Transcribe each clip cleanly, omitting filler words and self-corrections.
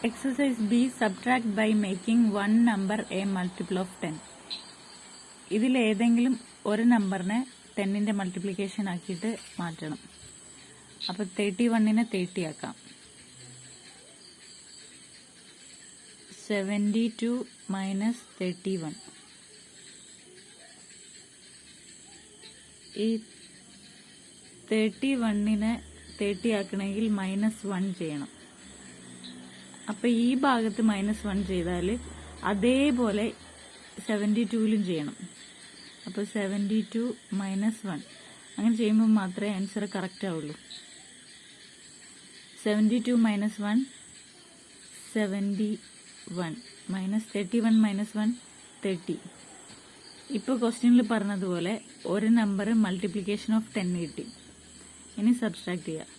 Exercise B, subtract by making one number a multiple of 10. ഇതിൽ ഏതെങ്കിലും ഒരു നമ്പറിനെ 10ന്റെ മൾട്ടിപ്ലിക്കേഷൻ ആക്കിയിട്ട് മാറ്റണം. അപ്പോൾ 31നെ 30 ആക്കാം. 72 മൈനസ് 31. ഈ 31നെ 30 ആക്കണമെങ്കിൽ -1 ചെയ്യണം. അപ്പോൾ ഈ ഭാഗത്ത് -1 ചെയ്താൽ അതേപോലെ 72ലും ചെയ്യണം. അപ്പോൾ 72 -1 അങ്ങനെ ചെയ്യുമ്പോൾ മാത്രമേ ആൻസർ കറക്റ്റ് ആവുള്ളൂ. 72 - 1 71 -31 -1 30. ഇപ്പോൾ ക്വസ്റ്റ്യനിൽ പറഞ്ഞതുപോലെ ഒരു നമ്പർ മൾട്ടിപ്ലിക്കേഷൻ ഓഫ് 10 കിട്ടി. ഇനി സബ്സ്ട്രാക്ട് ചെയ്യുക.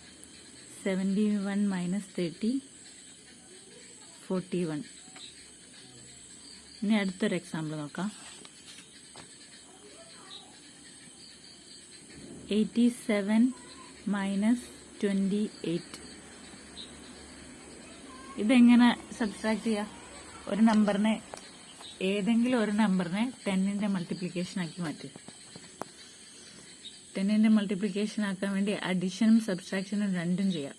71 - 30 41. ഇനി അടുത്തൊരു എക്സാമ്പിൾ നോക്കാം. 87 - 28. ഇതെങ്ങനെ സബ്സ്ട്രാക്ട് ചെയ്യുക? ഒരു നമ്പറിനെ ഏതെങ്കിലും ഒരു നമ്പറിനെ 10ന്റെ മൾട്ടിപ്ലിക്കേഷൻ ആക്കി മാറ്റുക. 10ന്റെ മൾട്ടിപ്ലിക്കേഷൻ ആക്കാൻ വേണ്ടി അഡിഷനും സബ്സ്ട്രാക്ഷനും രണ്ടും ചെയ്യാം.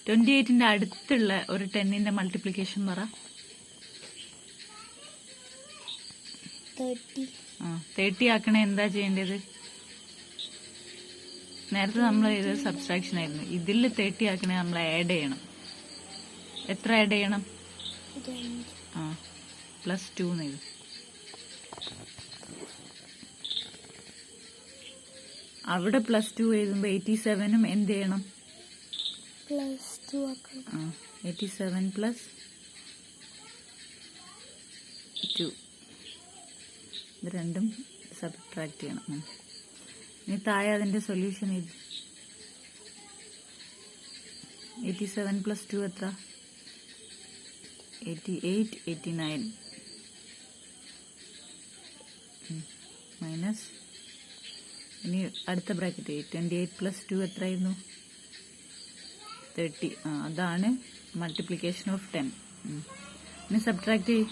ട്വന്റി എയ്റ്റിന്റെ അടുത്തുള്ള ഒരു 10ന്റെ മൾട്ടിപ്ലിക്കേഷൻ പറ. 30 ആക്കണേ എന്താ ചെയ്യേണ്ടത്? നേരത്തെ നമ്മൾ ചെയ്തത് സബ്സ്ട്രാക്ഷൻ ആയിരുന്നു. ഇതിൽ 30 ആക്കണേ നമ്മൾ ആഡ് ചെയ്യണം. എത്ര ആഡ് ചെയ്യണം? +2 എഴുതും. അവിടെ +2 എഴുതുമ്പോൾ 87ഉം എന്ത് ചെയ്യണം? +2 ആക്കണം. 87 + 2 ഇത് രണ്ടും സബ്ട്രാക്ട് ചെയ്യണം. ഇനി താഴെ അതിന്റെ സൊല്യൂഷൻ ഇത് 87 + 2 എത്ര? 88 89 മൈനസ് ഇനി അടുത്ത ബ്രാക്കറ്റ് 28 + 2 എത്രയായിരുന്നു? 30. അതാണ് മൾട്ടിപ്ലിക്കേഷൻ ഓഫ് 10. ഇനി സബ്ട്രാക്ട് ചെയ്യും.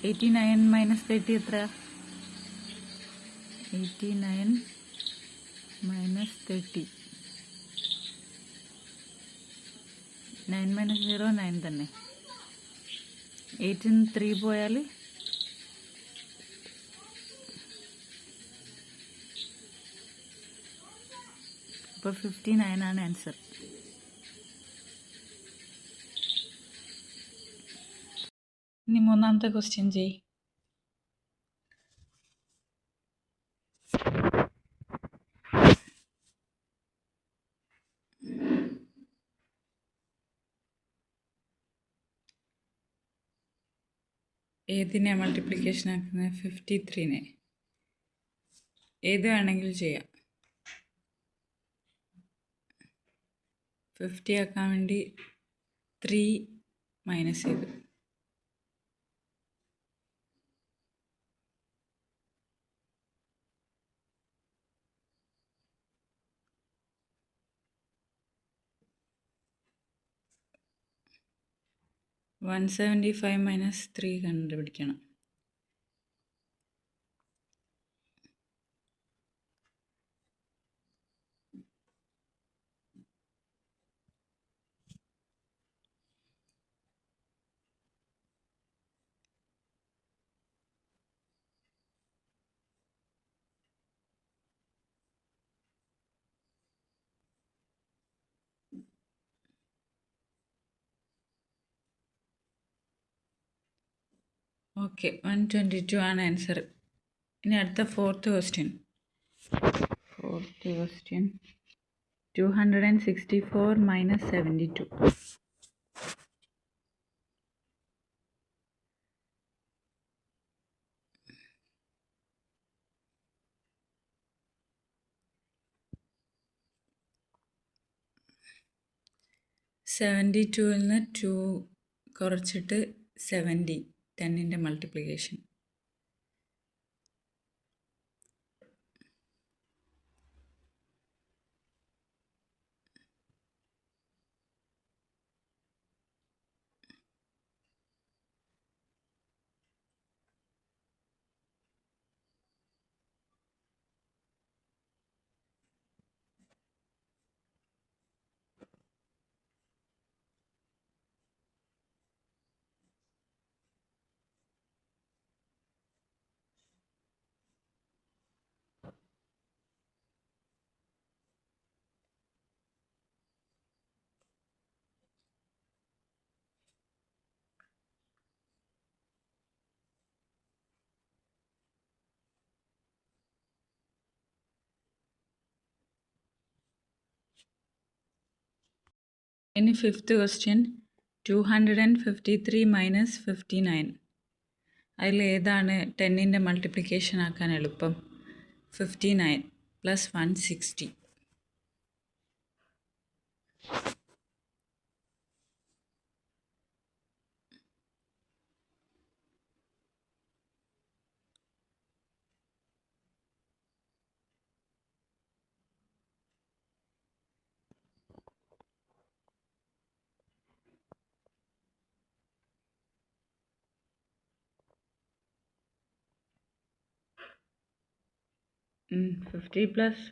89 - 30 എത്ര? 89 - 30. 9 - 0 9 തന്നെ. 8 - 3 പോയാൽ അപ്പോൾ 59 ആണ് ആൻസർ. ഇനി മൂന്നാമത്തെ ക്വസ്റ്റ്യൻ ചെയ്. ഏതിനെ മൾട്ടിപ്ലിക്കേഷൻ ആക്കുന്നത്? 53നെ. ഏത് വേണമെങ്കിലും ചെയ്യാം. 50 ആക്കാൻ വേണ്ടി 3 മൈനസ് ചെയ്തു. -175 - 3 കണ്ടുപിടിക്കണം. ഓക്കെ, 122 ആണ് ആൻസർ. ഇനി അടുത്ത ഫോർത്ത് ക്വസ്റ്റ്യൻ 264 - 72. 72-ൽ നിന്ന് 2 കുറച്ചിട്ട് 70 10ൻ്റെ മൾട്ടിപ്ലിക്കേഷൻ. ഇനി 5th ക്വസ്റ്റ്യൻ 253 മൈനസ് 59. അതിൽ ഏതാണ് 10ൻ്റെ മൾട്ടിപ്ലിക്കേഷൻ ആക്കാൻ എളുപ്പം? 59 പ്ലസ് 160. ഫിഫ്റ്റി പ്ലസ്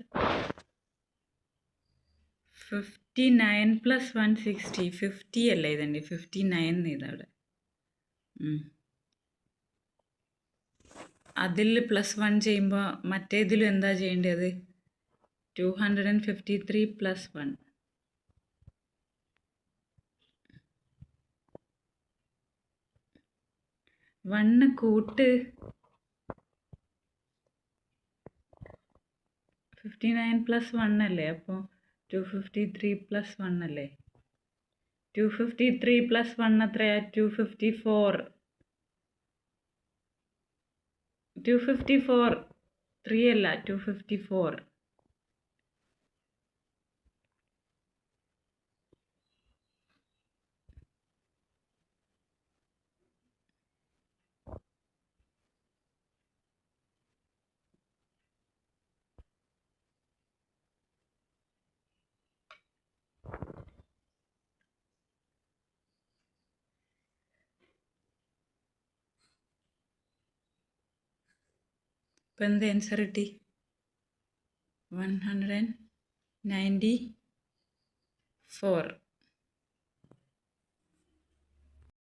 59 പ്ലസ് 160 50 അല്ലേ ഇതുണ്ട് 59 ഇതവിടെ. അതിൽ പ്ലസ് 1 ചെയ്യുമ്പോൾ മറ്റേതിലും എന്താ ചെയ്യേണ്ടത്? 253 പ്ലസ് 1. 1 കൂട്ട് 59 പ്ലസ് 1 അല്ലേ, അപ്പോൾ 253 പ്ലസ് 1 അല്ലേ. 253 പ്ലസ് 1 എത്രയാ? 254. 254 3 അല്ല 254. ഇപ്പം എന്ത് ആൻസർ കിട്ടി? 194.